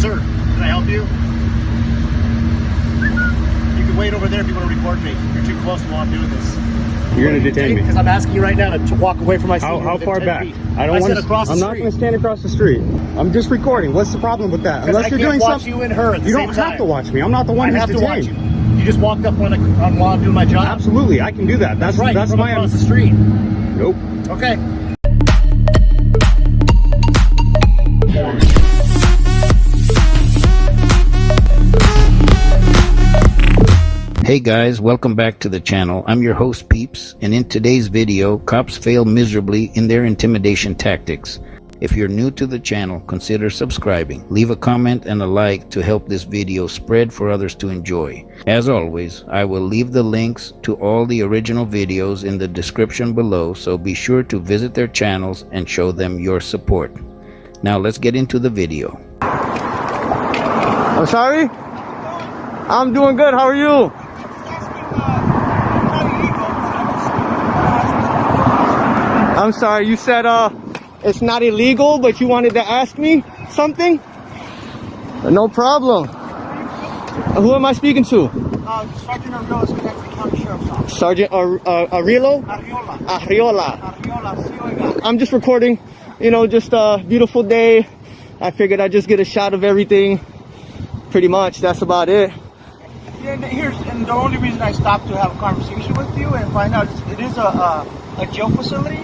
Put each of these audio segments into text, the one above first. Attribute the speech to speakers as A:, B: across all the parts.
A: sir, can I help you? You can wait over there if you want to report me. You're too close while I'm doing this.
B: You're going to detain me.
A: Because I'm asking you right now to walk away from my seat.
B: How far back?
A: I don't want to across the street.
B: I'm not going to stand across the street. I'm just recording. What's the problem with that? Unless you're doing something.
A: You and her at the
B: you
A: same
B: don't
A: time.
B: have to watch me. I'm not the one who's detained.
A: I have to watch you. You just walked up while I'm doing my job.
B: Absolutely, I can do that. That's
A: right.
B: That's
A: from
B: my
A: across the street.
B: Nope.
A: Okay.
C: Hey guys, welcome back to the channel. I'm your host Peeps, and in today's video, cops fail miserably in their intimidation tactics. If you're new to the channel, consider subscribing. Leave a comment and a like to help this video spread for others to enjoy. As always, I will leave the links to all the original videos in the description below, so be sure to visit their channels and show them your support. Now let's get into the video.
B: I'm sorry? I'm doing good. How are you? I'm sorry, you said it's not illegal, but you wanted to ask me something? No problem. Who am I speaking to?
D: Sergeant Arreola, Schenectady County Sheriff's Office.
B: Sergeant Arreola?
D: Arreola.
B: Arreola. I'm just recording, you know, just a beautiful day. I figured I'd just get a shot of everything. Pretty much, that's about it.
D: Yeah, and the only reason I stopped to have a conversation with you and find out it is a jail facility.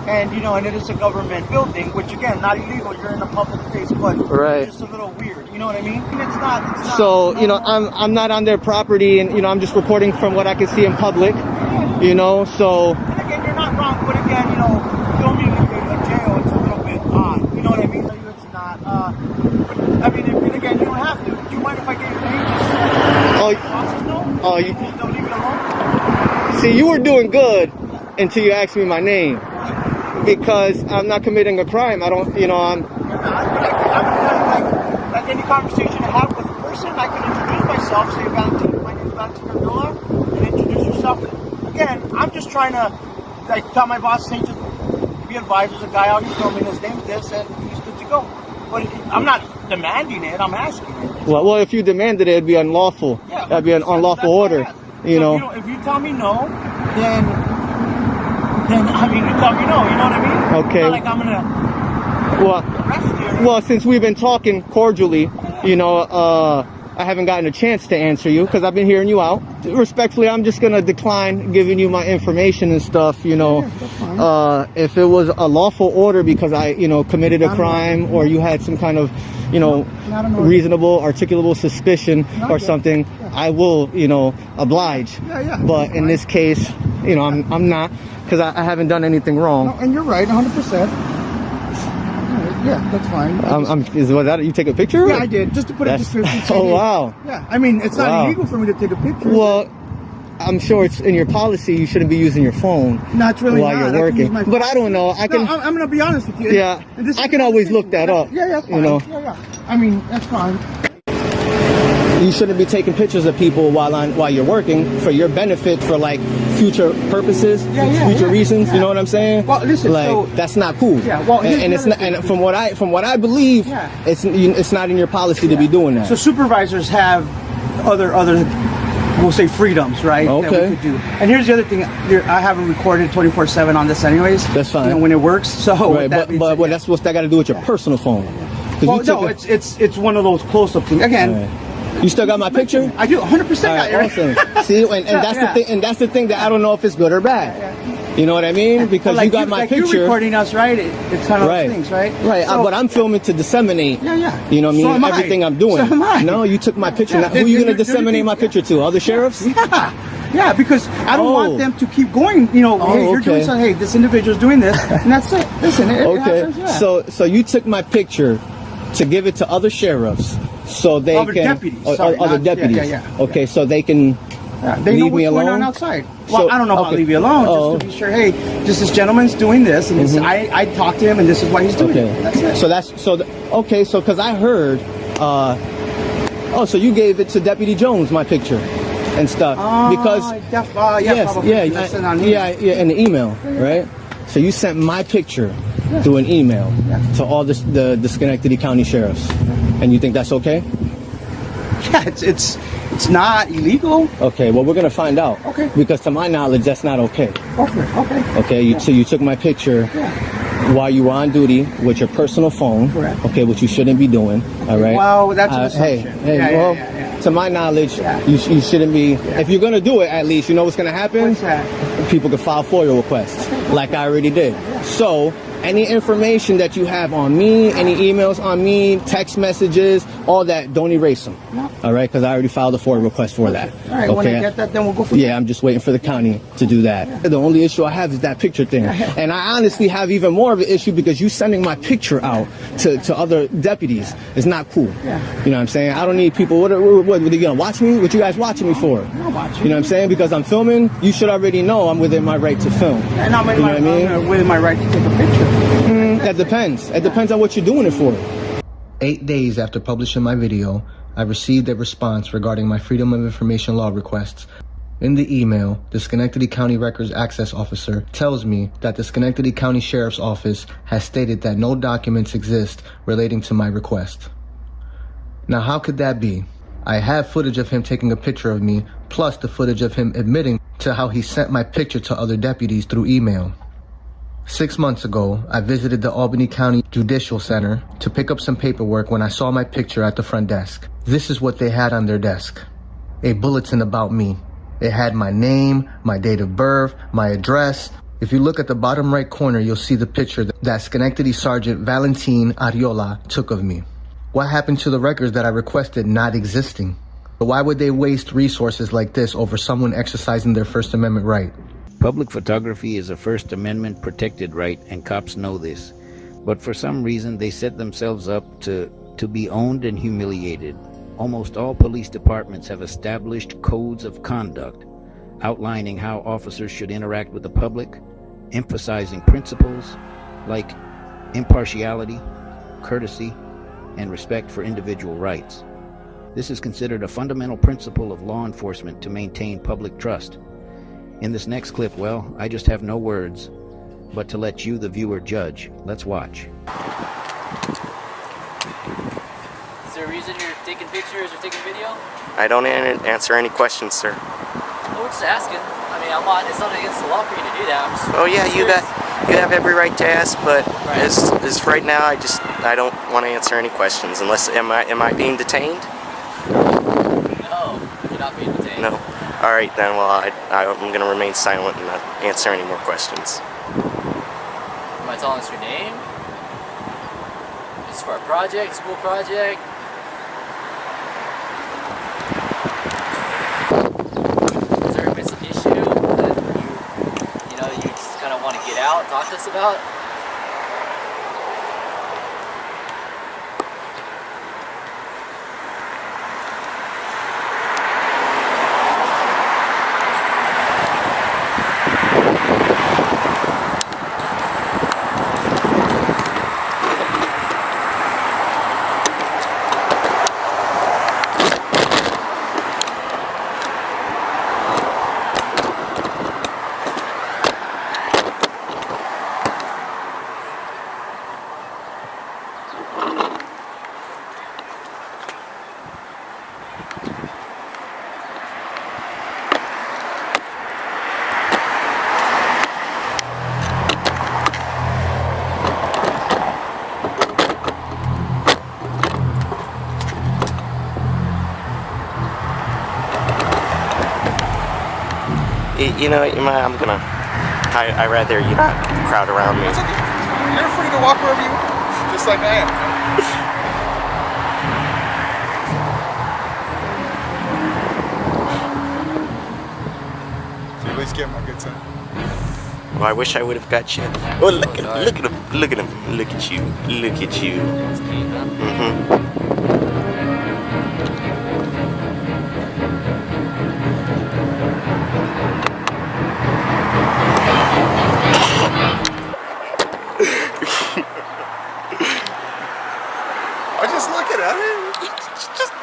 D: And you know, and it is a government building, which again, not illegal. You're in a public place, but
B: right.
D: It's just a little weird. You know what I mean? And it's not.
B: So you know, I'm not on their property, and you know, I'm just reporting from what I can see in public. You know, so. And
D: again, you're not wrong, but again, you know, filming in a jail, it's a little bit odd. You know what I mean? It's not. I mean, and again, you don't have to. Do you mind if I get your name? They'll leave it alone.
B: See, you were doing good until you asked me my name. Because I'm not committing a crime. I don't, you know, I'm
D: like any conversation I have with a person, I can introduce myself, say, my name is Valentin Arreola, and introduce yourself. And again, I'm just trying to, like, tell my boss, hey, just be advised, there's a guy out here filming, his name's this, and he's good to go. But I'm not demanding it, I'm asking it.
B: Well, if you demanded it, it'd be unlawful.
D: Yeah,
B: that'd be an unlawful order. You know.
D: If you tell me no, then I mean, you tell me no, you know what I mean?
B: Okay.
D: It's not like I'm gonna arrest you.
B: Well, since we've been talking cordially, you know, I haven't gotten a chance to answer you because I've been hearing you out. Respectfully, I'm just gonna decline giving you my information and stuff. You know, if it was a lawful order because I, you know, committed a crime or you had some kind of, you know, reasonable, articulable suspicion or something, I will, you know, oblige. But in this case, you know, I'm not. Because I haven't done anything wrong.
D: No, and you're right, 100%. Yeah, that's fine.
B: Was that you take a picture?
D: Yeah, I did, just to put it in the
B: Oh, wow.
D: Yeah, I mean, it's not illegal for me to take a picture.
B: Well, I'm sure it's in your policy. You shouldn't be using your phone while you're working. But I don't know. I'm
D: going to be honest with you.
B: Yeah, I can always look that up.
D: Yeah, that's fine.
B: You know?
D: Yeah. I mean, that's fine.
B: You shouldn't be taking pictures of people while you're working for your benefit, for like future purposes, future reasons. You know what I'm saying?
D: Well, listen,
B: like that's not cool.
D: Yeah, well,
B: and it's not. And from what I believe, it's not in your policy to be doing that.
D: So supervisors have other we'll say freedoms, right?
B: Okay.
D: That we could do. And here's the other thing. I haven't recorded 24/7 on this, anyways.
B: That's fine.
D: You know, when it works. So
B: right, but that's what's that got to do with your personal phone?
D: Well, no, it's one of those close-up things. Again.
B: Right. You still got my picture?
D: I do, 100%.
B: Right, awesome. See, and that's the thing, and that's the thing that I don't know if it's good or bad. You know what I mean? Because like you got my picture.
D: You're recording us, right? It's kind of those things, right?
B: Right. So, but I'm filming to disseminate. You know what I mean? Everything I'm doing.
D: So am I.
B: No, you took my picture. Now, who are you going to disseminate my picture to? Other sheriffs?
D: Yeah, because I don't want them to keep going. You know, hey, you're doing something. Hey, this individual's doing this, and that's it. Listen, it happens,
B: So you took my picture to give it to other sheriffs. So they
D: other
B: can
D: deputies,
B: other deputies. Okay, so they can
D: they
B: leave
D: know
B: me
D: what's
B: alone
D: going on outside. Well, I don't know about leave you alone, just to be sure. Hey, this gentleman's doing this, and this, I talked to him, and this is what he's doing. That's it.
B: So because I heard, so you gave it to Deputy Jones, my picture and stuff, because
D: in the email,
B: right? So you sent my picture through an email to all the Schenectady County sheriffs, and you think that's okay?
D: Yeah, it's not illegal.
B: Okay, well, we're gonna find out.
D: Okay.
B: Because to my knowledge, that's not okay.
D: Okay.
B: Okay, so you took my picture while you were on duty with your personal phone.
D: Correct.
B: Okay, which you shouldn't be doing. All right.
D: Well, that's an assumption.
B: Hey, to my knowledge, you shouldn't be. If you're gonna do it, at least you know what's gonna happen.
D: What's that?
B: People can file FOIA requests, like I already did. So any information that you have on me, any emails on me, text messages, all that, don't erase them.
D: No.
B: All right, because I already filed a FOIA request for that.
D: All right, when I get that, then we'll go from
B: there. I'm just waiting for the county to do that. The only issue I have is that picture thing. And I honestly have even more of an issue because you sending my picture out to other deputies is not cool.
D: Yeah.
B: You know what I'm saying? I don't need people, what are you going to watch me? What you guys watching me for?
D: I'm watching.
B: You know what I'm saying? Because I'm filming, you should already know I'm within my right to film.
D: And I'm within my right to take a picture.
B: That depends. It depends on what you're doing it for. 8 days after publishing my video, I received a response regarding my Freedom of Information Law requests. In the email, the Schenectady County Records Access Officer tells me that the Schenectady County Sheriff's Office has stated that no documents exist relating to my request. Now, how could that be? I have footage of him taking a picture of me, plus the footage of him admitting to how he sent my picture to other deputies through email. 6 months ago, I visited the Albany County Judicial Center to pick up some paperwork when I saw my picture at the front desk. This is what they had on their desk. A bulletin about me. It had my name, my date of birth, my address. If you look at the bottom right corner, you'll see the picture that Schenectady Sergeant Valentin Ariola took of me. What happened to the records that I requested not existing? Why would they waste resources like this over someone exercising their First Amendment right?
C: Public photography is a First Amendment protected right, and cops know this. But for some reason, they set themselves up to be owned and humiliated. Almost all police departments have established codes of conduct outlining how officers should interact with the public, emphasizing principles like impartiality, courtesy, and respect for individual rights. This is considered a fundamental principle of law enforcement to maintain public trust. In this next clip, well, I just have no words but to let you, the viewer, judge. Let's watch.
E: Is there a reason you're taking pictures or taking video?
F: I don't answer any questions, sir.
E: Well, we're just asking. I mean, it's not against the law for you to do that.
F: Oh yeah, you have every right to ask, but as right now, I don't want to answer any questions unless am I being detained?
E: No, you're not being detained.
F: No. All right then. Well, I'm going to remain silent and not answer any more questions.
E: Am I telling us your name? Is it for a project, school project? Has there been some issue that you just kind of want to get out and talk to us about?
F: You know, I'd rather you not crowd around me.
G: It's okay. You're free to walk wherever you want, just like I am. So at least get my good time.
F: Well, I wish I would have got you. Oh, look at him! Look at him! Look at him! Look at you! Look at you!
G: I'm just looking at it.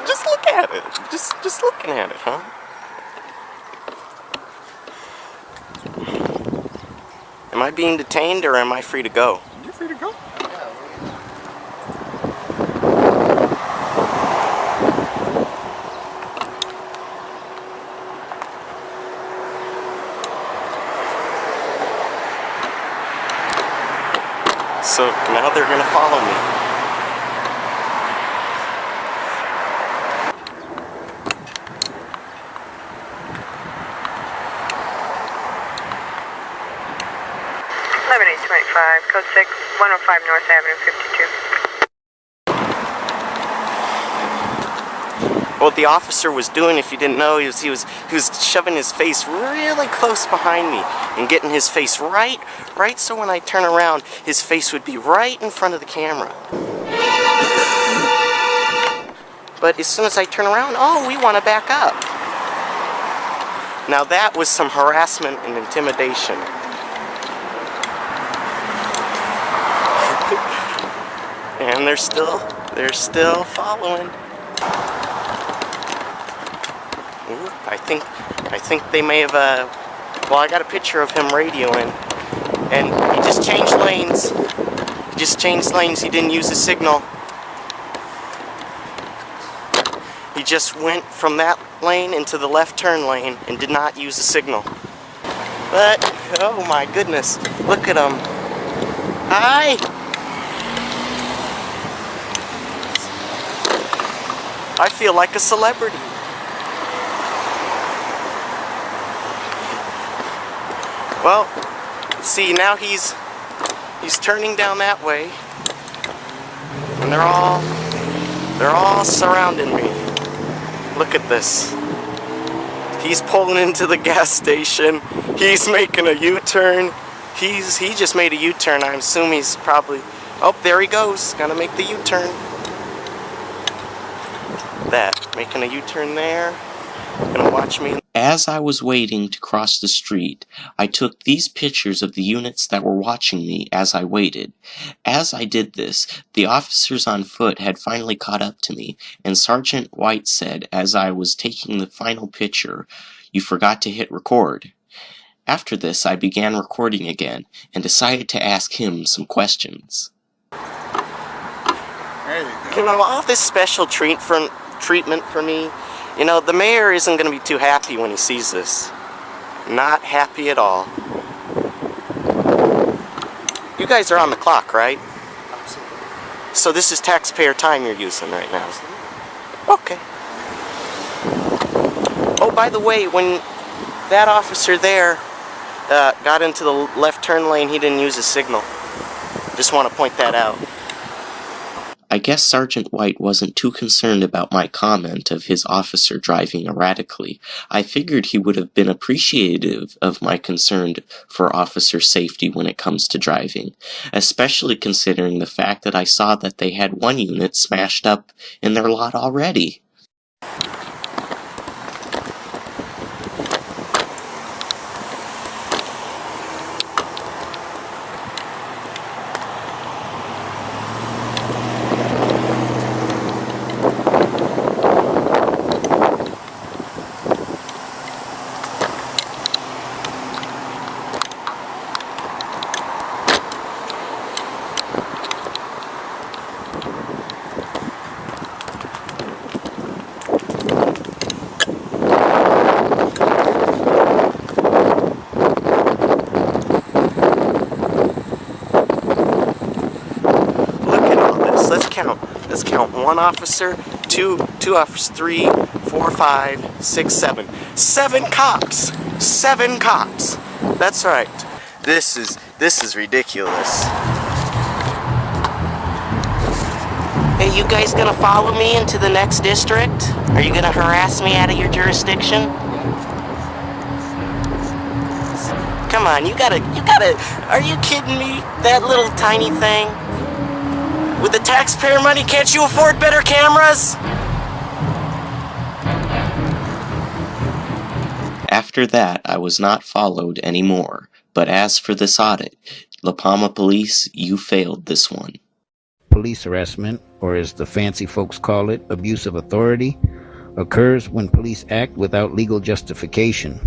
F: Just look at it. Just looking at it, huh? Am I being detained or am I free to go?
G: You're free to go.
H: code 6, 105 North Avenue 52.
F: What the officer was doing, if you didn't know, he was shoving his face really close behind me and getting his face right so when I turn around, his face would be right in front of the camera. But as soon as I turn around, oh, we want to back up. Now that was some harassment and intimidation. And they're still following. Ooh, I think they may have, well, I got a picture of him radioing, and he just changed lanes. He didn't use the signal. He just went from that lane into the left turn lane and did not use the signal. But, oh my goodness, look at him. Hi! I feel like a celebrity. Well, see, now he's turning down that way, and they're all surrounding me. Look at this. He's pulling into the gas station. He's making a U-turn. He just made a U-turn. I assume he's probably, oh, there he goes. Gonna make the U-turn. Making a U-turn there. Gonna watch me. As I was waiting to cross the street, I took these pictures of the units that were watching me as I waited. As I did this, the officers on foot had finally caught up to me, and Sergeant White said as I was taking the final picture, "You forgot to hit record." After this, I began recording again, and decided to ask him some questions.
G: There you go.
F: You know, all this special treatment for me, you know, the mayor isn't going to be too happy when he sees this. Not happy at all. You guys are on the clock, right?
G: Absolutely.
F: So this is taxpayer time you're using right now?
G: Absolutely.
F: Okay. Oh, by the way, when that officer there got into the left turn lane, he didn't use his signal. Just want to point that out. I guess Sergeant White wasn't too concerned about my comment of his officer driving erratically. I figured he would have been appreciative of my concern for officer safety when it comes to driving, especially considering the fact that I saw that they had one unit smashed up in their lot already. Let's count. One officer, two officers, 3, 4, 5, 6, 7. 7 cops! 7 cops! That's right. This is ridiculous. Hey, you guys gonna follow me into the next district? Are you gonna harass me out of your jurisdiction? Come on, you gotta, are you kidding me? That little tiny thing? With the taxpayer money, can't you afford better cameras? After that, I was not followed anymore. But as for this audit, La Palma Police, you failed this one.
C: Police harassment, or as the fancy folks call it, abuse of authority, occurs when police act without legal justification.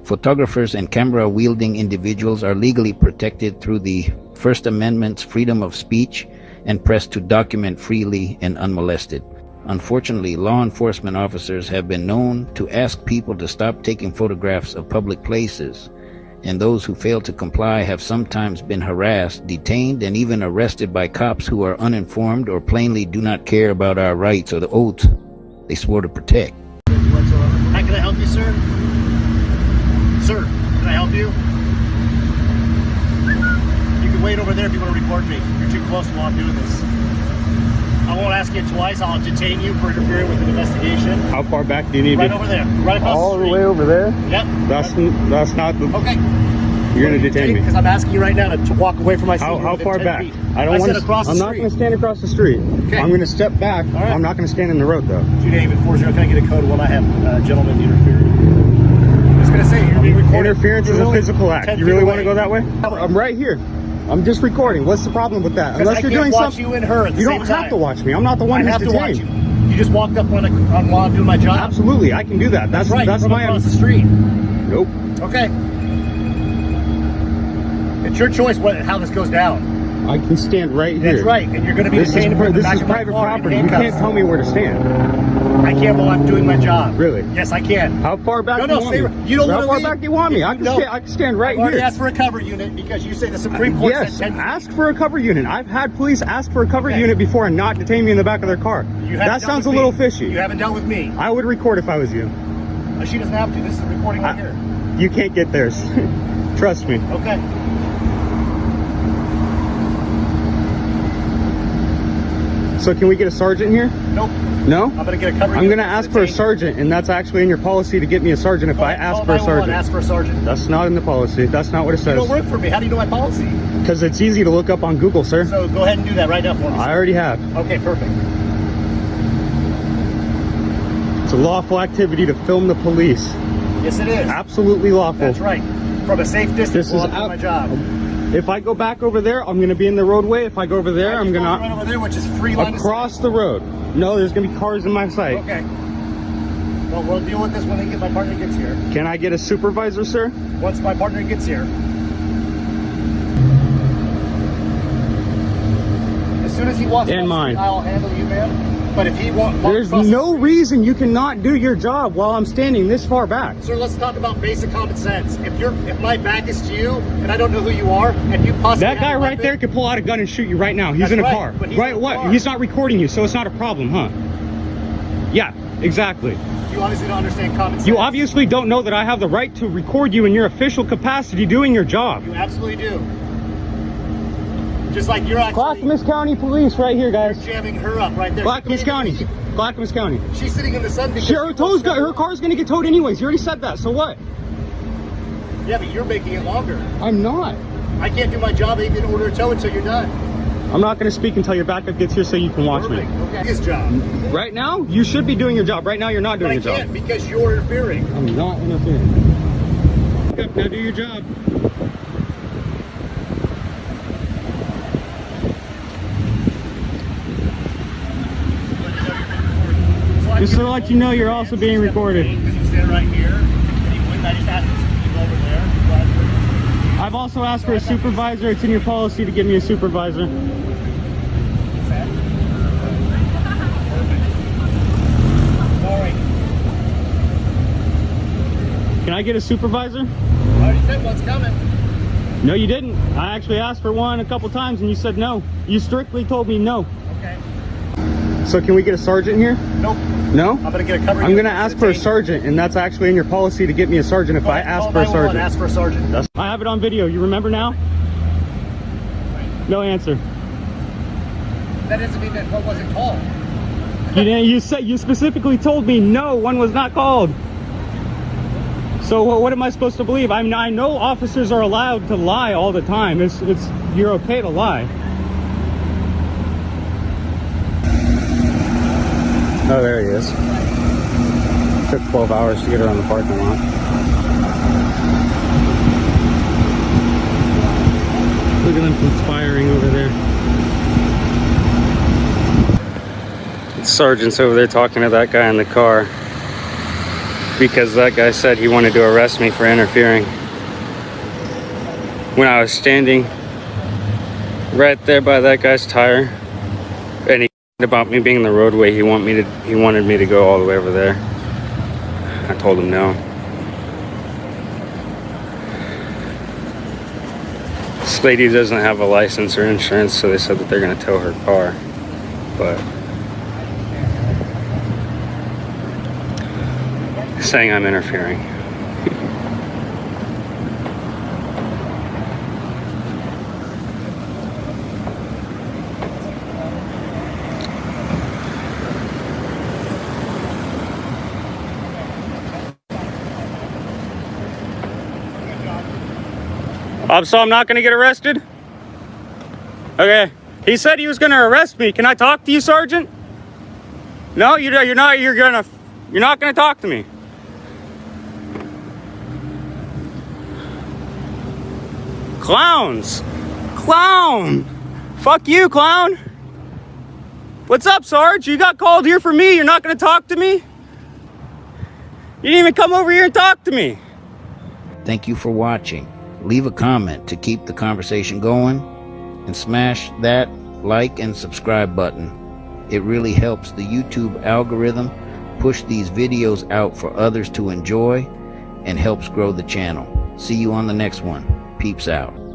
C: Photographers and camera-wielding individuals are legally protected through the First Amendment's freedom of speech and press to document freely and unmolested. Unfortunately, law enforcement officers have been known to ask people to stop taking photographs of public places, and those who fail to comply have sometimes been harassed, detained, and even arrested by cops who are uninformed or plainly do not care about our rights or the oath they swore to protect.
A: Hi, can I help you, sir? Sir, can I help you? You can can wait over there if you want to report me. You're too close while I'm doing this. I won't ask you twice. I'll detain you for interfering with an investigation.
B: How far back do you need
A: Right
B: me?
A: over there. Right across
B: All
A: the
B: the
A: street.
B: way over there?
A: Yep.
B: That's not the...
A: Okay.
B: You're going to detain me.
A: Because I'm asking you right now to walk away from my seat.
B: How
A: within
B: far
A: 10
B: back?
A: feet.
B: I don't want
A: said across the
B: I'm not
A: street.
B: going to stand across the street.
A: Okay.
B: I'm going to step back.
A: All right.
B: I'm not going to stand in the road, though.
A: 2 David 40. Can I get a code when I have gentlemen interfering? I'm just going to say, you're being recorded.
B: Interference is a
A: You're
B: physical act.
A: 10
B: You really
A: feet
B: want to
A: away.
B: go that way? I'm right here. I'm just recording. What's the problem with that?
A: Because
B: Unless
A: I
B: you're
A: can't
B: doing
A: watch
B: something.
A: you and her at the
B: You
A: same
B: don't
A: time.
B: have to watch me. I'm not the one
A: I
B: who's
A: have to
B: detained.
A: watch you. You just walked up while I'm doing my job.
B: Absolutely, I can do that. That's
A: right.
B: That's
A: from
B: my.
A: across the street.
B: Nope.
A: Okay. It's your choice how this goes down.
B: I can stand right here.
A: That's right, and you're going to be
B: This is,
A: detained in the
B: this
A: back
B: is
A: of my
B: private
A: car in
B: property. You
A: handcuffs.
B: can't tell me where to stand.
A: I can while I'm doing my job.
B: Really?
A: Yes, I can.
B: How far back
A: No,
B: do you
A: no,
B: want
A: stay
B: me?
A: right. You don't
B: How
A: want to
B: far
A: leave.
B: back do you want me? I can,
A: No.
B: I can stand right
A: I've already
B: here.
A: asked for a cover unit because you say the Supreme Court
B: Yes,
A: said 10 feet.
B: ask for a cover unit. I've had police ask for a cover
A: Okay.
B: unit before and not detain me in the back of their car.
A: You haven't
B: That
A: dealt
B: sounds a
A: with
B: little
A: me.
B: fishy.
A: You haven't dealt with me.
B: I would record if I was you.
A: She doesn't have to. This is recording right here.
B: You can't get theirs. Trust me.
A: Okay.
B: So can we get a sergeant here?
A: Nope.
B: No?
A: I'm going to get a cover
B: I'm
A: unit.
B: going to ask for a sergeant, and that's actually in your policy to get me a sergeant if I ask for a
A: 911,
B: sergeant.
A: Ask for a sergeant.
B: That's not in the policy. That's not what it
A: You
B: says.
A: don't work for me. How do you know my policy?
B: Because it's easy to look up on Google, sir.
A: So go ahead and do that right now for me.
B: I already have.
A: Okay, perfect.
B: It's a lawful activity to film the police.
A: Yes, it is.
B: Absolutely lawful.
A: That's right. From a safe distance
B: This
A: while
B: is
A: I'm doing my job.
B: If I go back over there, I'm going to be in the roadway. If I go over there, I'm going
A: right
B: to
A: over there, which is free line of
B: across the road. No, there's going to be cars in my sight.
A: sight. Okay. Well, we'll deal with this when my partner gets here.
B: Can I get a supervisor, sir?
A: Once my partner gets here. As soon as he walks
B: And
A: across the
B: mine.
A: street, I'll handle you, man. But if he won't walk
B: There's
A: across the
B: no reason you cannot do your job while I'm standing this far back.
A: Sir, let's talk about basic common sense. If my back is to you and I don't know who you are and you possibly
B: That guy
A: have a
B: right
A: weapon,
B: there could pull out a gun and shoot you right now. He's
A: That's
B: in a
A: right,
B: car.
A: but he's
B: Right,
A: in a
B: what?
A: car.
B: He's not recording you, so it's not a problem, huh? Yeah, exactly.
A: you honestly don't understand common sense.
B: You obviously don't know that I have the right to record you in your official capacity doing your job.
A: You absolutely do. Just like you're actually
B: Clackamas County Police right here, guys.
A: jamming her up right there.
B: Clackamas County. Clackamas County.
A: She's sitting in the sun because
B: Her car's gonna get towed anyways. You already said that, so what?
A: Yeah, but you're making it longer.
B: I'm not.
A: I can't do my job even order a tow until you're done.
B: I'm not gonna speak until your backup gets here so you can watch
A: Perfect.
B: me.
A: Okay. His job.
B: Right now, you should be doing your job. Right now, you're not
A: But
B: doing
A: I
B: your job.
A: can't because you're interfering.
B: I'm not interfering. Yep, now do your job. Just to let you know, you're also being recorded.
A: Because you stand right here, and you wouldn't. I just asked you to go over there.
B: I've also asked for a supervisor. It's in your policy to give me a supervisor.
A: Sorry.
B: Can I get a supervisor?
A: I already said one's coming.
B: No, you didn't. I actually asked for one a couple times and you said no. You strictly told me no.
A: Okay.
B: So can we get a sergeant here?
A: Nope.
B: No?
A: I'm gonna get a cover.
B: I'm gonna ask for a sergeant, and that's actually in your policy to get me a sergeant if I ask for a sergeant.
A: Ask for a sergeant.
B: I have it on video. You remember now? No answer.
A: That doesn't mean that one wasn't called.
B: You didn't. You specifically told me no, one was not called. So what am I supposed to believe? I know officers are allowed to lie all the time. You're okay to lie. Oh, there he is. Took 12 hours to get around the parking lot. Look at them conspiring over there. The sergeant's over there talking to that guy in the car because that guy said he wanted to arrest me for interfering. When I was standing right there by that guy's tire, and he about me being in the roadway, he wanted me to go all the way over there. I told him no. This lady doesn't have a license or insurance, so they said that they're gonna tow her car. But saying I'm interfering.
I: So I'm not gonna get arrested? Okay. He said he was gonna arrest me. Can I talk to you, Sergeant? No, you're not gonna talk to me. Clowns. Clown. Fuck you, clown. What's up, Sarge? You got called here for me. You're not gonna talk to me? You didn't even come over here and talk to me.
C: Thank you for watching. Leave a comment to keep the conversation going, and smash that like and subscribe button. It really helps the YouTube algorithm push these videos out for others to enjoy and helps grow the channel. See you on the next one. Peeps out.